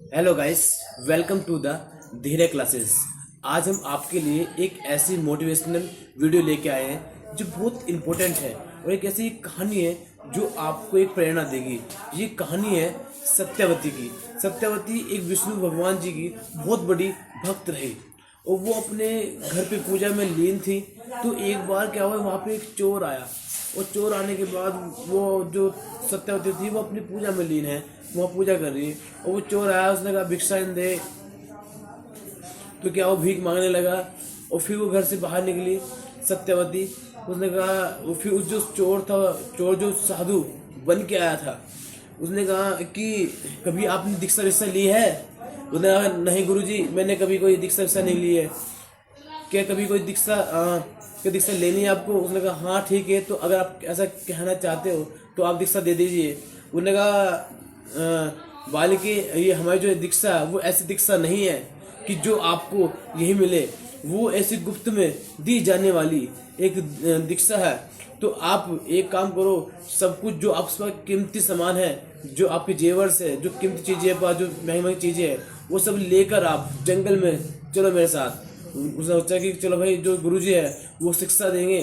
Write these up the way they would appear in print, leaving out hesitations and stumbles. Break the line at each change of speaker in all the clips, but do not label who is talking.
Hello guys, welcome to the धीरे classes. आज हम आपके लिए एक ऐसी मोटिवेशनल वीडियो लेके आए हैं जो बहुत इम्पोर्टेंट है और एक ऐसी कहानी है जो आपको एक प्रेरणा देगी। ये कहानी है सत्यवती की। सत्यवती एक विष्णु भगवान जी की बहुत बड़ी भक्त रही और वो अपने घर पे पूजा में लीन थी। तो एक बार क्या हुआ, वहाँ पे एक चोर आया और चोर आने के बाद वो जो सत्यवती थी वो अपनी पूजा में लीन है, वहाँ पूजा कर रही है। और वो चोर आया, उसने कहा भिक्षा दे। तो क्या वो भीख मांगने लगा और फिर वो घर से बाहर निकली सत्यवती। उसने कहा, वो फिर उस जो चोर था, चोर जो साधु बन के आया था, उसने कहा कि कभी आपने दीक्षा विक्षा ली है? उसने कहा नहीं गुरुजी, मैंने कभी कोई दीक्षा विक्षा नहीं ली है। क्या कभी कोई दीक्षा क्या दीक्षा लेनी है आपको? उसने कहा हाँ ठीक है, तो अगर आप ऐसा कहना चाहते हो तो आप दीक्षा दे दीजिए। उसने कहा बालिके, ये हमारी जो दीक्षा है वो ऐसी दीक्षा नहीं है कि जो आपको यही मिले, वो ऐसी गुप्त में दी जाने वाली एक दीक्षा है। तो आप एक काम करो, सब कुछ जो आपके पास कीमती सामान है, जो आपके जेवर्स है, जो कीमती चीज़ें है, जो महंगी महंगी चीज़ें हैं, वो सब लेकर आप जंगल में चलो मेरे साथ। उसने सोचा कि चलो भाई, जो गुरुजी है वो शिक्षा देंगे।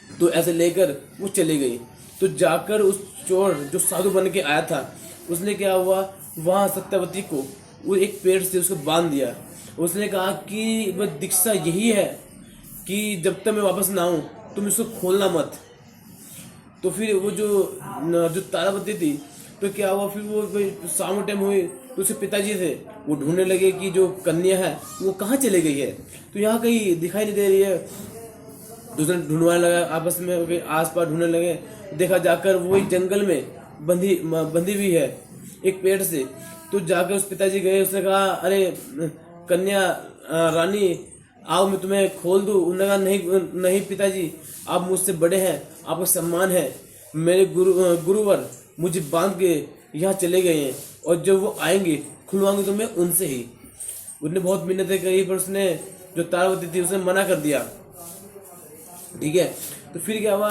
तो ऐसे लेकर वो चली गई। तो जाकर उस चोर जो साधु बन के आया था, उसने क्या हुआ, वहाँ सत्यवती को वो एक पेड़ से उसको बांध दिया। उसने कहा कि वह दीक्षा यही है कि जब तक मैं वापस ना आऊँ तुम इसको खोलना मत। तो फिर वो जो तारावती थी, तो क्या हुआ, फिर वो शाम टाइम हुई तो उसके पिताजी थे, वो ढूंढने लगे कि जो कन्या है वो कहाँ चली गई है। तो यहाँ कहीं दिखाई नहीं दे रही है। दूसरे ढूंढवाने लगा, आपस में आस पास ढूंढने लगे। देखा जाकर वो एक जंगल में बंधी हुई है एक पेड़ से। तो जाकर उस पिताजी गए, उसने कहा अरे कन्या रानी आओ, मैं तुम्हें खोल दूँ। उन्होंने कहा नहीं नहीं पिताजी, आप मुझसे बड़े हैं, आपका सम्मान है। मेरे गुरुवर मुझे बांध के यहाँ चले गए हैं और जब वो आएंगे खुलवाऊंगे तो मैं उनसे ही। उसने बहुत मिन्नतें करी पर उसने, जो तारावती थी, उसने मना कर दिया। ठीक है, तो फिर क्या हुआ,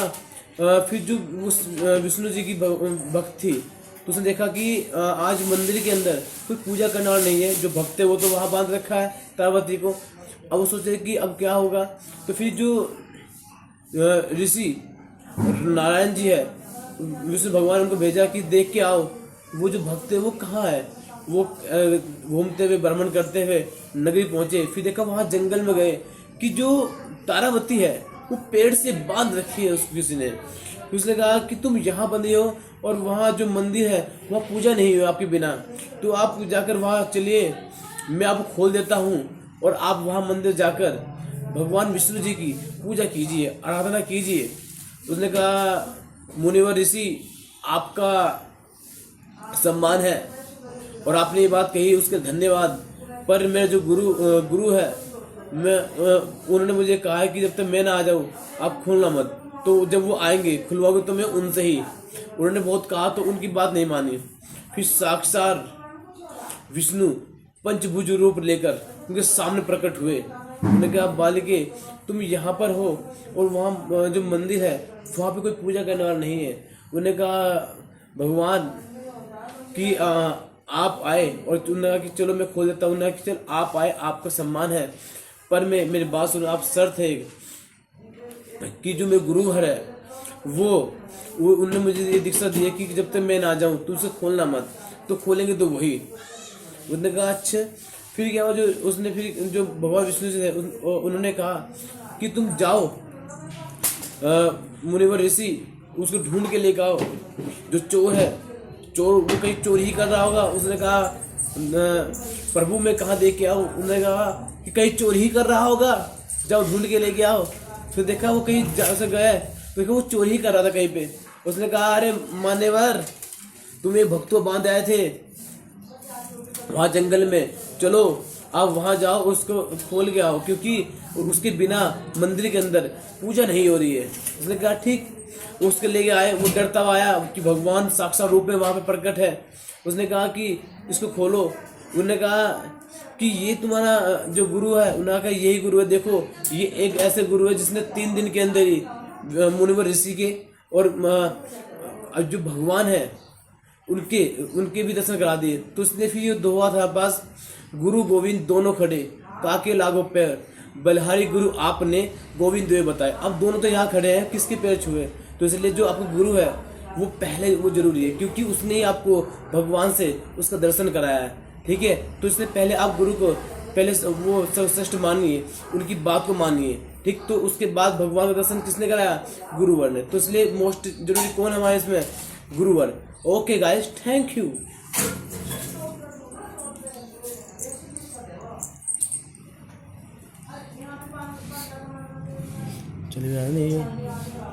फिर जो उस विष्णु जी की भक्त थी, तो उसने देखा कि आज मंदिर के अंदर कोई पूजा करने वाला नहीं है। जो भक्त है वो तो वहाँ बांध रखा है तारावती को। अब वो सोचे कि अब क्या होगा। तो फिर जो ऋषि नारायण जी है, विष्णु भगवान उनको भेजा कि देख के आओ वो जो भक्त है वो कहाँ है। वो घूमते हुए भ्रमण करते हुए नगरी पहुंचे। फिर देखा वहाँ जंगल में गए कि जो तारावती है वो पेड़ से बांध रखी है उसको किसी ने। उसने कहा कि तुम यहाँ बंधे हो और वहाँ जो मंदिर है वहाँ पूजा नहीं हुई आपके बिना, तो आप जाकर वहाँ चलिए, मैं आपको खोल देता हूँ और आप वहाँ मंदिर जाकर भगवान विष्णु जी की पूजा कीजिए, आराधना कीजिए। उसने कहा मुनिवर ऋषि, आपका सम्मान है और आपने ये बात कही उसके धन्यवाद, पर मेरे जो गुरु है, मैं उन्होंने मुझे कहा है कि जब तक मैं ना आ जाऊँ आप खोलना मत। तो जब वो आएंगे खुलवाओगे तो मैं उनसे ही। उन्होंने बहुत कहा तो उनकी बात नहीं मानी। फिर साक्षात विष्णु पंचभुज रूप लेकर उनके सामने प्रकट हुए। उन्होंने कहा बालिके, तुम यहाँ पर हो और वहाँ जो मंदिर है वहाँ पे कोई पूजा करने वाला नहीं है। उन्होंने कहा भगवान कि आप आए, और उन्होंने कहा कि चलो मैं खोल देता हूँ। उन्होंने कहा कि चल आप आए, आपका सम्मान है, पर मैं मेरी बात सुनो, आप शर्त है कि जो मेरे गुरु है वो उन्होंने मुझे ये दीक्षा दी है कि जब तक मैं ना जाऊँ तो उसे खोलना मत, तो खोलेंगे तो वही। उसने कहा अच्छा। फिर क्या हुआ, जो उसने फिर जो भगवान विष्णु जी थे उन्होंने कहा कि तुम जाओ मुनिवर ऋषि, उसको ढूंढ के लेकर आओ। जो चोर है, चोर वो कहीं चोरी ही कर रहा होगा। उसने कहा प्रभु मैं कहाँ देख के आओ? उन्होंने कहा कि कहीं चोरी ही कर रहा होगा, जाओ ढूंढ के लेके आओ। फिर देखा वो कहीं से गया, देखा वो चोरी ही कर रहा था कहीं पे। उसने कहा अरे मान्यवर, तुम एक भक्तों बांध आए थे वहाँ जंगल में, चलो आप वहाँ जाओ, उसको खोल के आओ, क्योंकि उसके बिना मंदिर के अंदर पूजा नहीं हो रही है। उसने कहा ठीक। उसके लेके आए, वो डरता हुआ आया कि भगवान साक्षात रूप में वहाँ पे प्रकट है। उसने कहा कि इसको खोलो। उन्होंने कहा कि ये तुम्हारा जो गुरु है, उन्होंने कहा यही गुरु है, देखो ये एक ऐसे गुरु है जिसने 3 दिन के अंदर ही मुनिवर ऋषि के और जो भगवान है उनके उनके भी दर्शन करा दिए। तो इसलिए फिर ये दोहा था पास, गुरु गोविंद दोनों खड़े, काके लागो पैर, बलिहारी गुरु आपने गोविंद दुए बताए। अब दोनों तो यहाँ खड़े हैं, किसके पैर छुए? तो इसलिए जो आपका गुरु है वो पहले वो जरूरी है, क्योंकि उसने ही आपको भगवान से उसका दर्शन कराया है। ठीक है, तो इसलिए पहले आप गुरु को पहले वो सर्वश्रेष्ठ मानिए, उनकी बात को मानिए। ठीक, तो उसके बाद भगवान का दर्शन किसने कराया? गुरुवर ने। तो इसलिए मोस्ट जरूरी कौन है हमारे इसमें? गुरुवर। Okay guys, thank you. चलिए नहीं